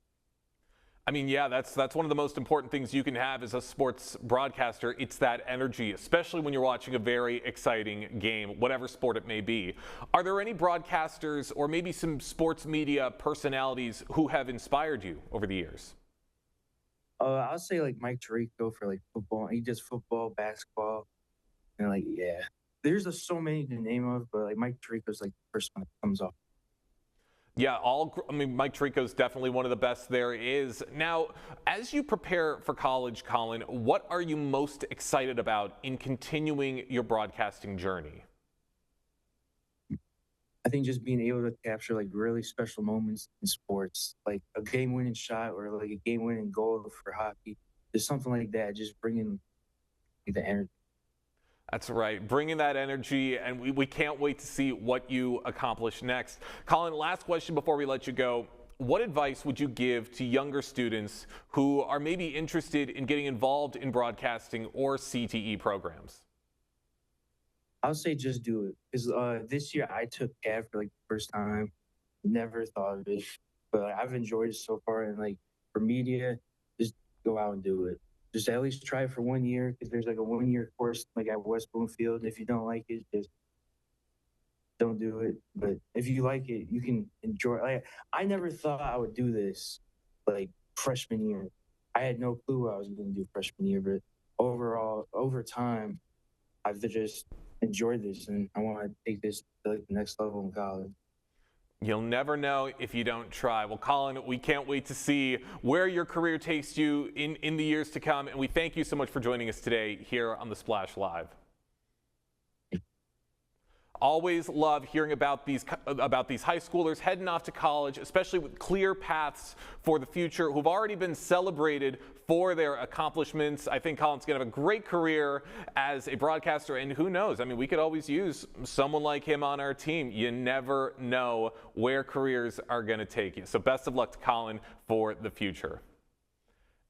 I mean, yeah, that's one of the most important things you can have as a sports broadcaster. It's that energy, especially when you're watching a very exciting game, whatever sport it may be. Are there any broadcasters or maybe some sports media personalities who have inspired you over the years? I'll say Mike Tirico for football. He does football, basketball, and yeah. There's so many to name of, but Mike Tirico's the first one that comes off. Yeah, Mike Tirico's definitely one of the best there is. Now, as you prepare for college, Colin, what are you most excited about in continuing your broadcasting journey? I think just being able to capture really special moments in sports, like a game-winning shot or a game-winning goal for hockey, just something like that, just bringing the energy. That's right, bringing that energy, and we can't wait to see what you accomplish next. Colin, last question before we let you go. What advice would you give to younger students who are maybe interested in getting involved in broadcasting or CTE programs? I would say just do it. Because this year I took CAD for the first time. Never thought of it, but I've enjoyed it so far. And for media, just go out and do it. Just at least try it for 1 year, because there's a 1 year course at West Bloomfield. If you don't like it, just don't do it. But if you like it, you can enjoy. I never thought I would do this freshman year. I had no clue what I was going to do freshman year, but overall, over time, I've just enjoyed this, and I want to take this to the next level in college. You'll never know if you don't try. Well, Colin, we can't wait to see where your career takes you in the years to come, and we thank you so much for joining us today here on the Splash Live. Always love hearing about these high schoolers heading off to college, especially with clear paths for the future, who've already been celebrated for their accomplishments. I think Colin's going to have a great career as a broadcaster, and who knows? I mean, we could always use someone like him on our team. You never know where careers are going to take you. So best of luck to Colin for the future.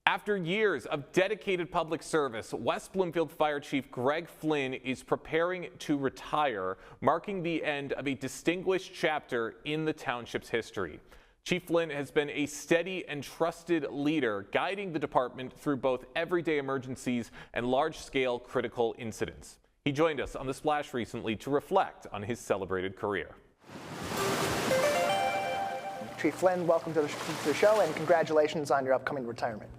After years of dedicated public service, West Bloomfield Fire Chief Greg Flynn is preparing to retire, marking the end of a distinguished chapter in the township's history. Chief Flynn has been a steady and trusted leader, guiding the department through both everyday emergencies and large-scale critical incidents. He joined us on The Splash recently to reflect on his celebrated career. Chief Flynn, welcome to the show, and congratulations on your upcoming retirement.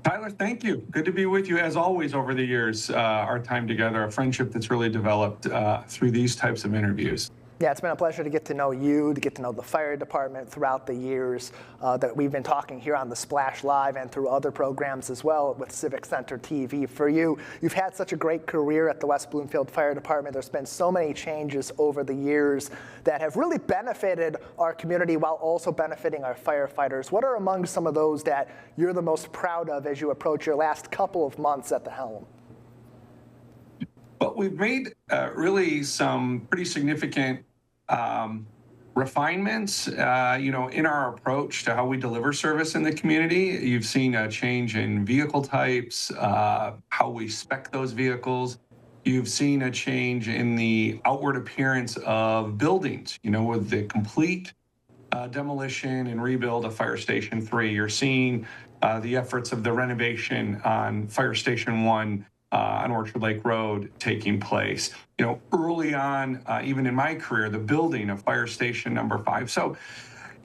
Tyler, thank you. Good to be with you as always over the years, our time together, a friendship that's really developed through these types of interviews. Yeah, it's been a pleasure to get to know you, to get to know the fire department throughout the years that we've been talking here on the Splash Live and through other programs as well with Civic Center TV. For you, you've had such a great career at the West Bloomfield Fire Department. There's been so many changes over the years that have really benefited our community while also benefiting our firefighters. What are among some of those that you're the most proud of as you approach your last couple of months at the helm? Well, we've made really some pretty significant refinements, in our approach to how we deliver service in the community. You've seen a change in vehicle types, how we spec those vehicles. You've seen a change in the outward appearance of buildings, with the complete demolition and rebuild of Fire Station 3. You're seeing the efforts of the renovation on Fire Station 1 on Orchard Lake Road taking place. Early on, even in my career, the building of Fire Station number 5. So,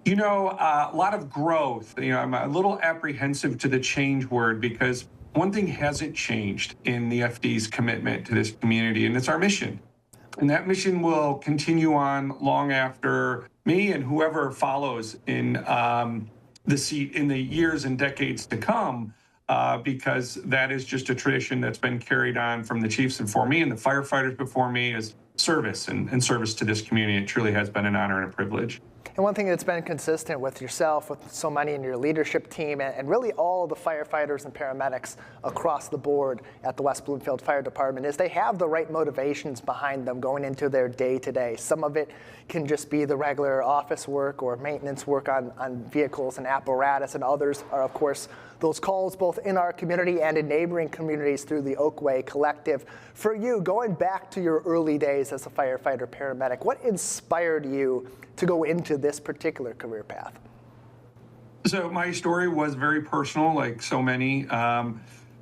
a lot of growth. I'm a little apprehensive to the change word because one thing hasn't changed in the FD's commitment to this community, and it's our mission. And that mission will continue on long after me and whoever follows in the seat in the years and decades to come. Because that is just a tradition that's been carried on from the chiefs before me and the firefighters before me as service and service to this community. It truly has been an honor and a privilege. And one thing that's been consistent with yourself, with so many in your leadership team, and really all the firefighters and paramedics across the board at the West Bloomfield Fire Department, is they have the right motivations behind them going into their day-to-day. Some of it can just be the regular office work or maintenance work on vehicles and apparatus, and others are, of course, those calls both in our community and in neighboring communities through the Oakway Collective. For you, going back to your early days as a firefighter paramedic, what inspired you to go into this particular career path? So my story was very personal, like so many.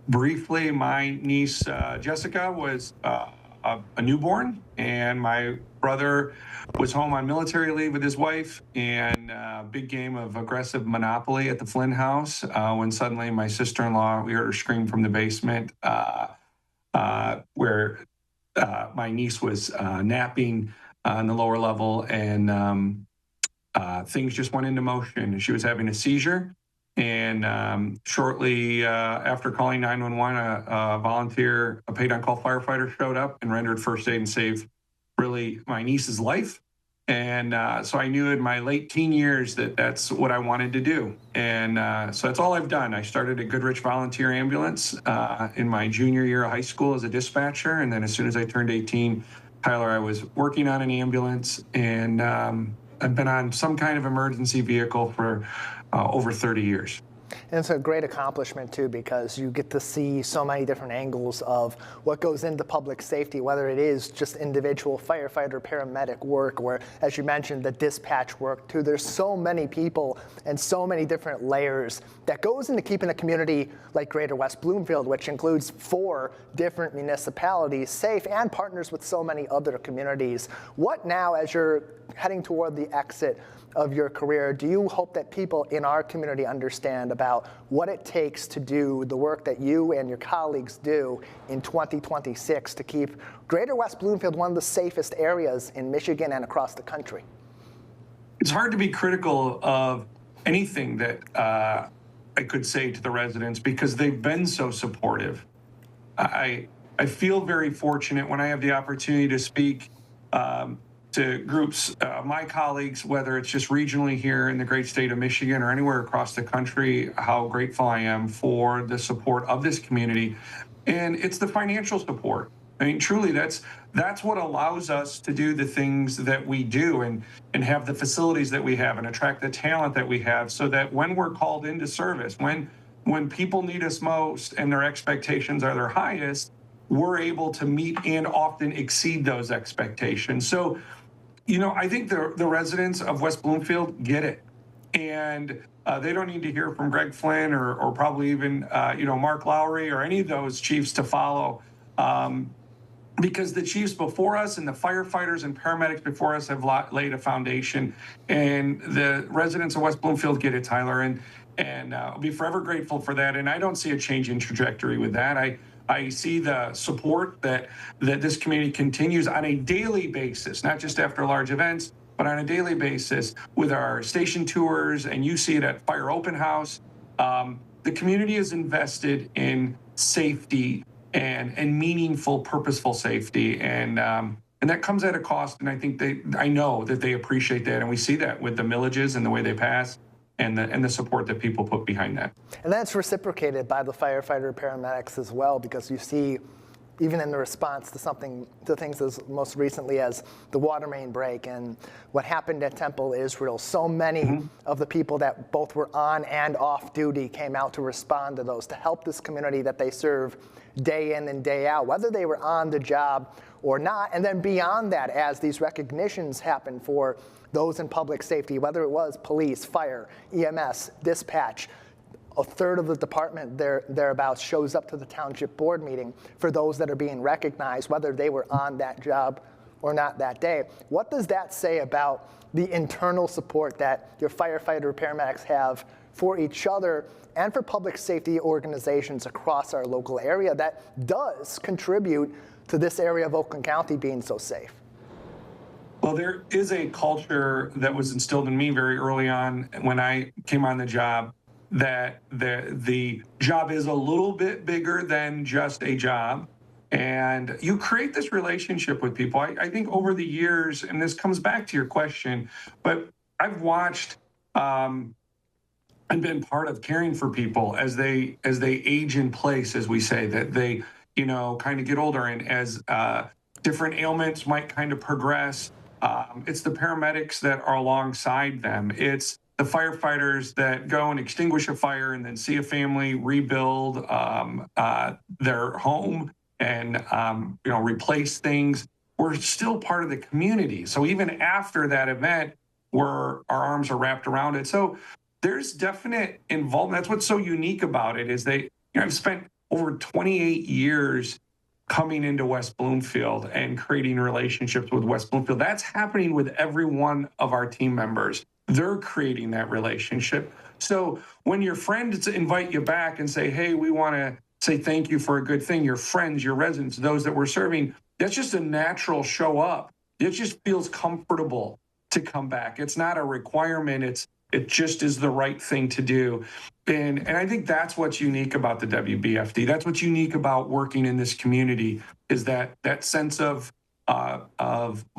Briefly, my niece Jessica was a newborn, and my brother was home on military leave with his wife, and a big game of aggressive Monopoly at the Flynn house when suddenly my sister-in-law, we heard her scream from the basement where my niece was napping on the lower level, and things just went into motion. She was having a seizure, and shortly after calling 911, a volunteer, a paid-on-call firefighter showed up and rendered first aid and saved really my niece's life. And so I knew in my late teen years that that's what I wanted to do. And so that's all I've done. I started at Goodrich Volunteer Ambulance in my junior year of high school as a dispatcher. And then as soon as I turned 18, Tyler, I was working on an ambulance, and I've been on some kind of emergency vehicle for over 30 years. And it's a great accomplishment, too, because you get to see so many different angles of what goes into public safety, whether it is just individual firefighter, paramedic work, or, as you mentioned, the dispatch work, too. There's so many people and so many different layers that goes into keeping a community like Greater West Bloomfield, which includes 4 different municipalities, safe and partners with so many other communities. What now, as you're heading toward the exit of your career, do you hope that people in our community understand about what it takes to do the work that you and your colleagues do in 2026 to keep Greater West Bloomfield one of the safest areas in Michigan and across the country? It's hard to be critical of anything that I could say to the residents because they've been so supportive. I feel very fortunate when I have the opportunity to speak to groups, my colleagues, whether it's just regionally here in the great state of Michigan or anywhere across the country, how grateful I am for the support of this community. And it's the financial support. I mean, truly, that's what allows us to do the things that we do and have the facilities that we have and attract the talent that we have so that when we're called into service, when people need us most and their expectations are their highest, we're able to meet and often exceed those expectations. So, I think the residents of West Bloomfield get it. And they don't need to hear from Greg Flynn or probably even, Mark Lowry or any of those chiefs to follow. Because the chiefs before us and the firefighters and paramedics before us have laid a foundation, and the residents of West Bloomfield get it, Tyler, and I'll be forever grateful for that. And I don't see a change in trajectory with that. I see the support that this community continues on a daily basis, not just after large events, but on a daily basis with our station tours, and you see it at Fire Open House. The community is invested in safety and meaningful, purposeful safety, and that comes at a cost. And I know that they appreciate that, and we see that with the millages and the way they pass, and the support that people put behind that. And that's reciprocated by the firefighter paramedics as well, because you see, even in the response to things as most recently as the water main break and what happened at Temple Israel, so many of the people that both were on and off duty came out to respond to those, to help this community that they serve day in and day out, whether they were on the job or not. And then beyond that, as these recognitions happen for those in public safety, whether it was police, fire, EMS, dispatch, a third of the department thereabouts shows up to the township board meeting for those that are being recognized, whether they were on that job or not that day. What does that say about the internal support that your firefighter paramedics have for each other and for public safety organizations across our local area that does contribute to this area of Oakland County being so safe? Well, there is a culture that was instilled in me very early on when I came on the job, that the job is a little bit bigger than just a job. And you create this relationship with people. I think over the years, and this comes back to your question, but I've watched and been part of caring for people as they age in place, as we say, that they, kind of get older, and as different ailments might kind of progress. It's the paramedics that are alongside them. It's the firefighters that go and extinguish a fire and then see a family rebuild their home and replace things. We're still part of the community. So even after that event, our arms are wrapped around it. So there's definite involvement. That's what's so unique about it, is I've spent over 28 years coming into West Bloomfield and creating relationships with West Bloomfield. That's happening with every one of our team members. They're creating that relationship. So when your friends invite you back and say, hey, we want to say thank you for a good thing, your friends, your residents, those that we're serving, that's just a natural show up. It just feels comfortable to come back. It's not a requirement. It just is the right thing to do. And I think that's what's unique about the WBFD. That's what's unique about working in this community, is that sense of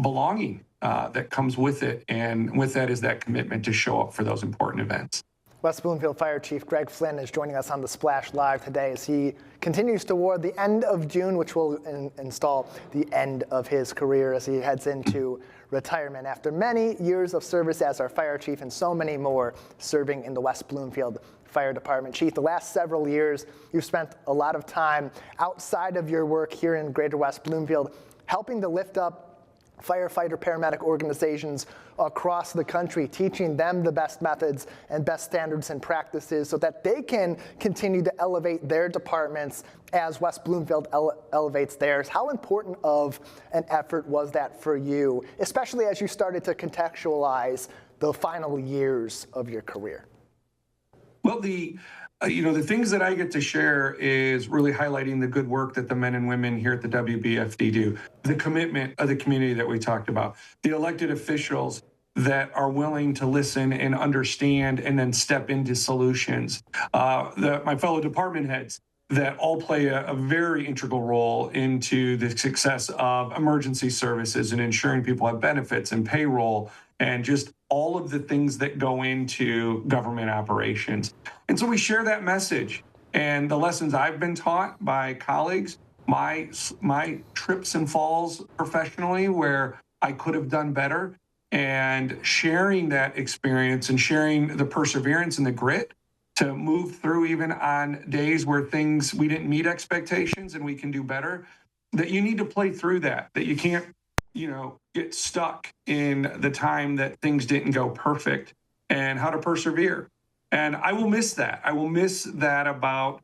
belonging that comes with it. And with that is that commitment to show up for those important events. West Bloomfield Fire Chief Greg Flynn is joining us on the Splash Live today as he continues toward the end of June, which will install the end of his career as he heads into retirement after many years of service as our fire chief and so many more serving in the West Bloomfield Fire Department. Chief, the last several years, you've spent a lot of time outside of your work here in Greater West Bloomfield, helping to lift up firefighter paramedic organizations across the country, teaching them the best methods and best standards and practices so that they can continue to elevate their departments as West Bloomfield elevates theirs. How important of an effort was that for you, especially as you started to contextualize the final years of your career? Well, the things that I get to share is really highlighting the good work that the men and women here at the WBFD do, the commitment of the community that we talked about, the elected officials that are willing to listen and understand and then step into solutions, my fellow department heads that all play a very integral role into the success of emergency services and ensuring people have benefits and payroll and just all of the things that go into government operations. And so we share that message and the lessons I've been taught by colleagues, my trips and falls professionally where I could have done better, and sharing that experience and sharing the perseverance and the grit to move through even on days where we didn't meet expectations and we can do better, that you need to play through that you can't, get stuck in the time that things didn't go perfect. and how to persevere. And I will miss that. I will miss that about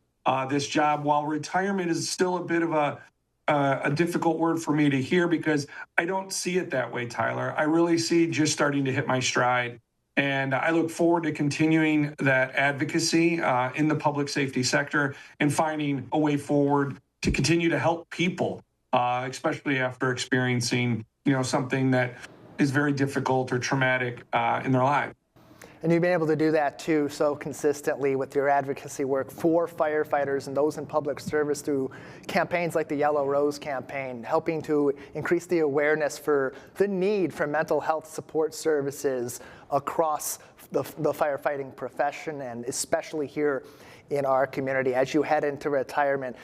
this job. While retirement is still a bit of a difficult word for me to hear, because I don't see it that way, Tyler. I really see just starting to hit my stride. And I look forward to continuing that advocacy in the public safety sector and finding a way forward to continue to help people, especially after experiencing, something that is very difficult or traumatic in their life. And you've been able to do that too so consistently with your advocacy work for firefighters and those in public service through campaigns like the Yellow Rose campaign, helping to increase the awareness for the need for mental health support services across the firefighting profession, and especially here in our community. As you head into retirement,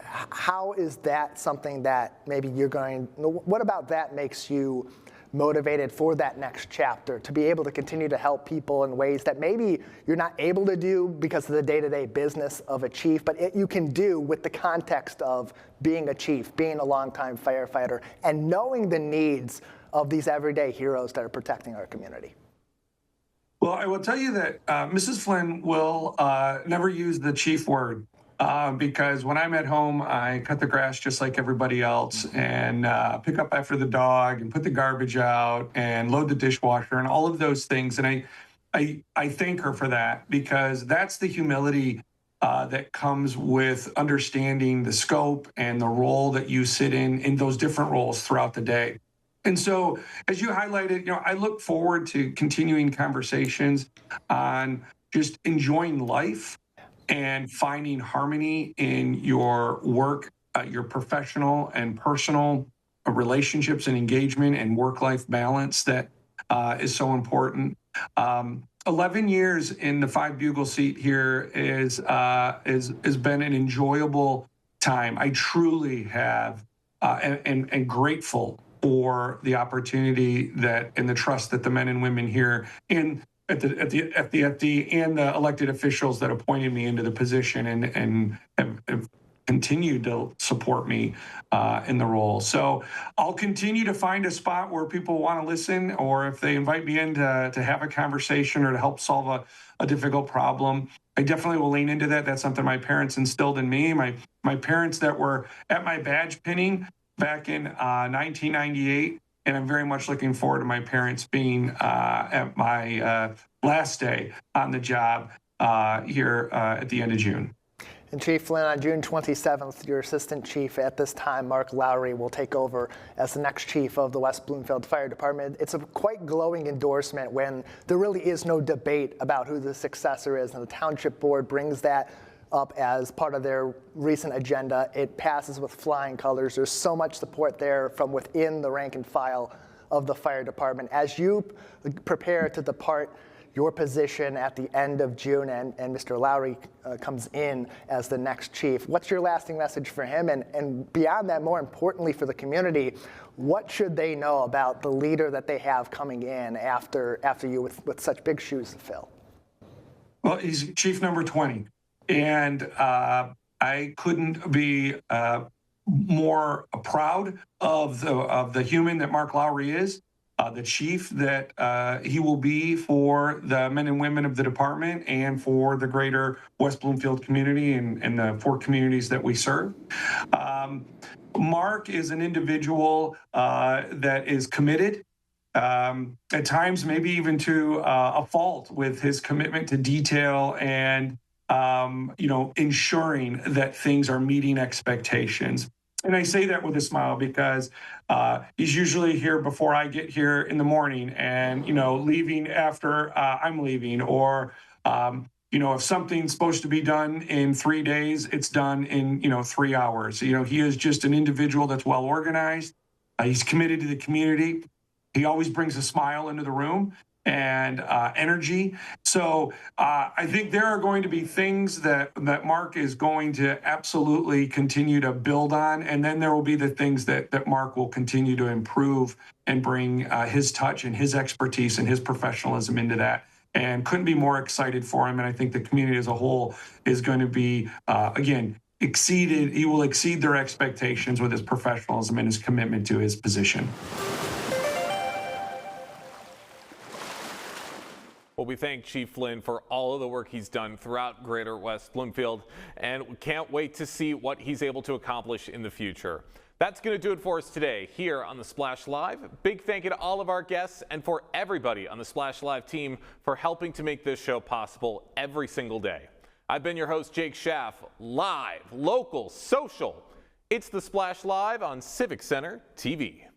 how is that something that maybe what about that makes you motivated for that next chapter, to be able to continue to help people in ways that maybe you're not able to do because of the day-to-day business of a chief, but you can do with the context of being a chief, being a longtime firefighter, and knowing the needs of these everyday heroes that are protecting our community? Well, I will tell you that Mrs. Flynn will never use the chief word. Because when I'm at home, I cut the grass just like everybody else, and pick up after the dog and put the garbage out and load the dishwasher and all of those things. And I thank her for that, because that's the humility that comes with understanding the scope and the role that you sit in those different roles throughout the day. And so, as you highlighted, I look forward to continuing conversations on just enjoying life and finding harmony in your work, your professional and personal relationships and engagement and work-life balance that is so important. 11 years in the 5 Bugle seat here has been an enjoyable time. I truly have and grateful for the opportunity that and the trust that the men and women here at the and the elected officials that appointed me into the position and have continued to support me in the role. So I'll continue to find a spot where people want to listen, or if they invite me in to have a conversation or to help solve a difficult problem, I definitely will lean into that. That's something my parents instilled in me. My parents that were at my badge pinning back in 1998. And I'm very much looking forward to my parents being at my last day on the job here at the end of June. And Chief Flynn, on June 27th, your assistant chief at this time, Mark Lowry, will take over as the next chief of the West Bloomfield Fire Department. It's a quite glowing endorsement when there really is no debate about who the successor is, and the Township Board brings that up as part of their recent agenda. It passes with flying colors. There's so much support there from within the rank and file of the fire department. As you prepare to depart your position at the end of June and Mr. Lowry comes in as the next chief, what's your lasting message for him? And beyond that, more importantly for the community, what should they know about the leader that they have coming in after you with such big shoes to fill? Well, he's chief number 20. And I couldn't be more proud of the human that Mark Lowry is, the chief that he will be for the men and women of the department and for the greater West Bloomfield community and the 4 communities that we serve. Mark is an individual that is committed, at times maybe even to a fault, with his commitment to detail and ensuring that things are meeting expectations. And I say that with a smile because he's usually here before I get here in the morning and, leaving after I'm leaving, or, if something's supposed to be done in 3 days, it's done in, 3 hours. He is just an individual that's well organized. He's committed to the community. He always brings a smile into the room and energy. So I think there are going to be things that Mark is going to absolutely continue to build on. And then there will be the things that Mark will continue to improve and bring his touch and his expertise and his professionalism into that. And couldn't be more excited for him. And I think the community as a whole is going to be, he will exceed their expectations with his professionalism and his commitment to his position. we thank Chief Flynn for all of the work he's done throughout Greater West Bloomfield, and we can't wait to see what he's able to accomplish in the future. That's going to do it for us today here on the Splash Live. Big thank you to all of our guests and for everybody on the Splash Live team for helping to make this show possible every single day. I've been your host, Jake Schaff, live, local, social. It's the Splash Live on Civic Center TV.